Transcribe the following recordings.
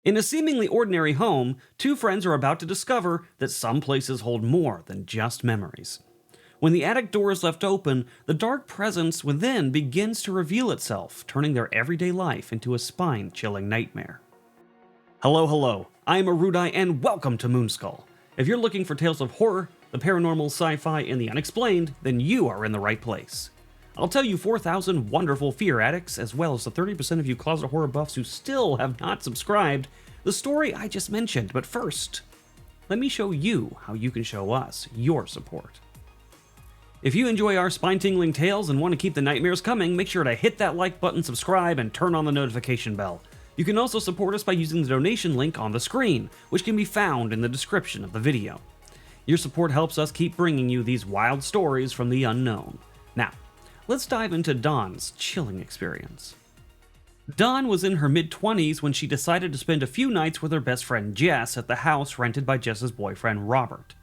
In a seemingly ordinary home, two friends are about to discover that some places hold more than just memories. When the attic door is left open, the dark presence within begins to reveal itself, turning their everyday life into a spine-chilling nightmare. Hello, I am Erudai, and welcome to Moonskull. If you're looking for tales of horror, the paranormal, sci-fi, and the unexplained, then you are in the right place. I'll tell you 4,000 wonderful fear addicts, as well as the 30% of you closet horror buffs who still have not subscribed, the story I just mentioned. But first, let me show you how you can show us your support. If you enjoy our spine-tingling tales and want to keep the nightmares coming, make sure to hit that like button, subscribe, and turn on the notification bell. You can also support us by using the donation link on the screen, which can be found in the description of the video. Your support helps us keep bringing you these wild stories from the unknown. Now, let's dive into Dawn's chilling experience. Dawn was in her mid-20s when she decided to spend a few nights with her best friend Jess at the house rented by Jess's boyfriend Robert.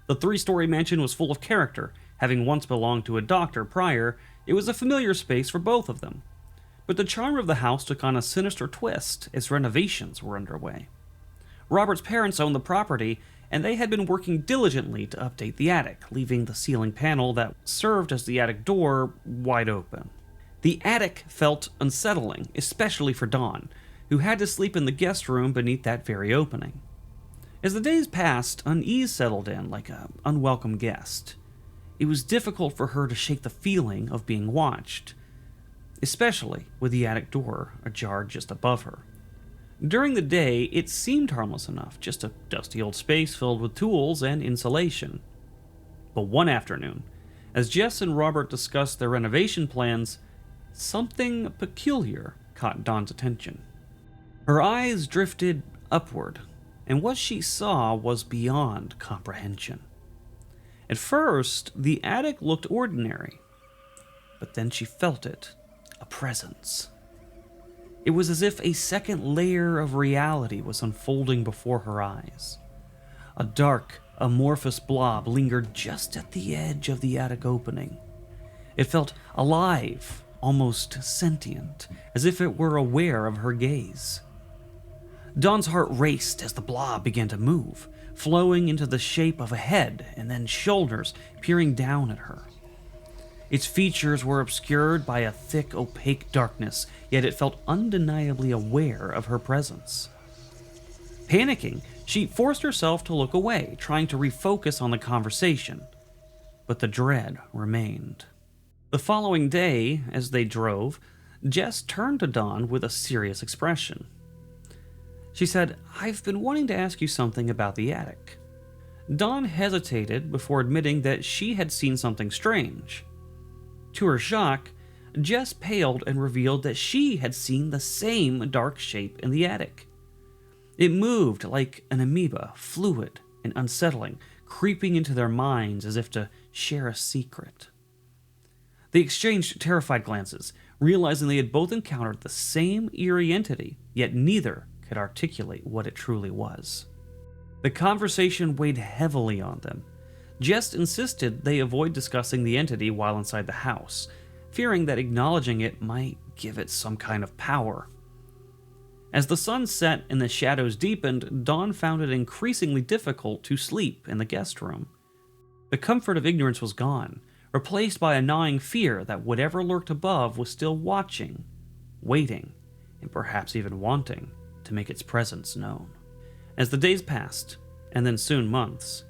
The three-story mansion was full of character. Having once belonged to a doctor prior, it was a familiar space for both of them. But the charm of the house took on a sinister twist as renovations were underway. Robert's parents owned the property, and they had been working diligently to update the attic, leaving the ceiling panel that served as the attic door wide open. The attic felt unsettling, especially for Dawn, who had to sleep in the guest room beneath that very opening. As the days passed, unease settled in like an unwelcome guest. It was difficult for her to shake the feeling of being watched, especially with the attic door ajar just above her. During the day, it seemed harmless enough, just a dusty old space filled with tools and insulation. But one afternoon, as Jess and Robert discussed their renovation plans, something peculiar caught Dawn's attention. Her eyes drifted upward, and what she saw was beyond comprehension. At first, the attic looked ordinary, but then she felt it, a presence. It was as if a second layer of reality was unfolding before her eyes. A dark, amorphous blob lingered just at the edge of the attic opening. It felt alive, almost sentient, as if it were aware of her gaze. Dawn's heart raced as the blob began to move, flowing into the shape of a head and then shoulders peering down at her. Its features were obscured by a thick, opaque darkness, yet it felt undeniably aware of her presence. Panicking, she forced herself to look away, trying to refocus on the conversation, but the dread remained. The following day, as they drove, Jess turned to Dawn with a serious expression. She said, "I've been wanting to ask you something about the attic." Dawn hesitated before admitting that she had seen something strange. To her shock, Jess paled and revealed that she had seen the same dark shape in the attic. It moved like an amoeba, fluid and unsettling, creeping into their minds as if to share a secret. They exchanged terrified glances, realizing they had both encountered the same eerie entity, yet neither could articulate what it truly was. The conversation weighed heavily on them. Jess insisted they avoid discussing the entity while inside the house, fearing that acknowledging it might give it some kind of power. As the sun set and the shadows deepened, Dawn found it increasingly difficult to sleep in the guest room. The comfort of ignorance was gone, replaced by a gnawing fear that whatever lurked above was still watching, waiting, and perhaps even wanting to make its presence known. As the days passed, and then soon months,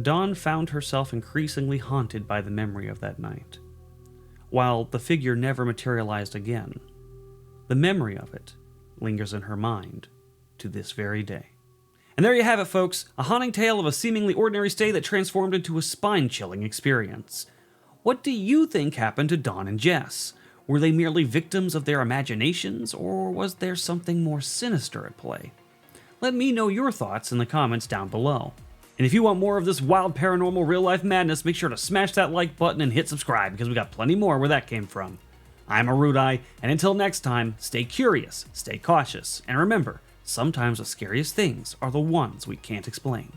Dawn found herself increasingly haunted by the memory of that night. While the figure never materialized again, the memory of it lingers in her mind to this very day. And there you have it, folks, a haunting tale of a seemingly ordinary stay that transformed into a spine-chilling experience. What do you think happened to Dawn and Jess? Were they merely victims of their imaginations, or was there something more sinister at play? Let me know your thoughts in the comments down below. And if you want more of this wild paranormal real-life madness, make sure to smash that like button and hit subscribe, because we got plenty more where that came from. I'm Erudai, and until next time, stay curious, stay cautious, and remember, sometimes the scariest things are the ones we can't explain.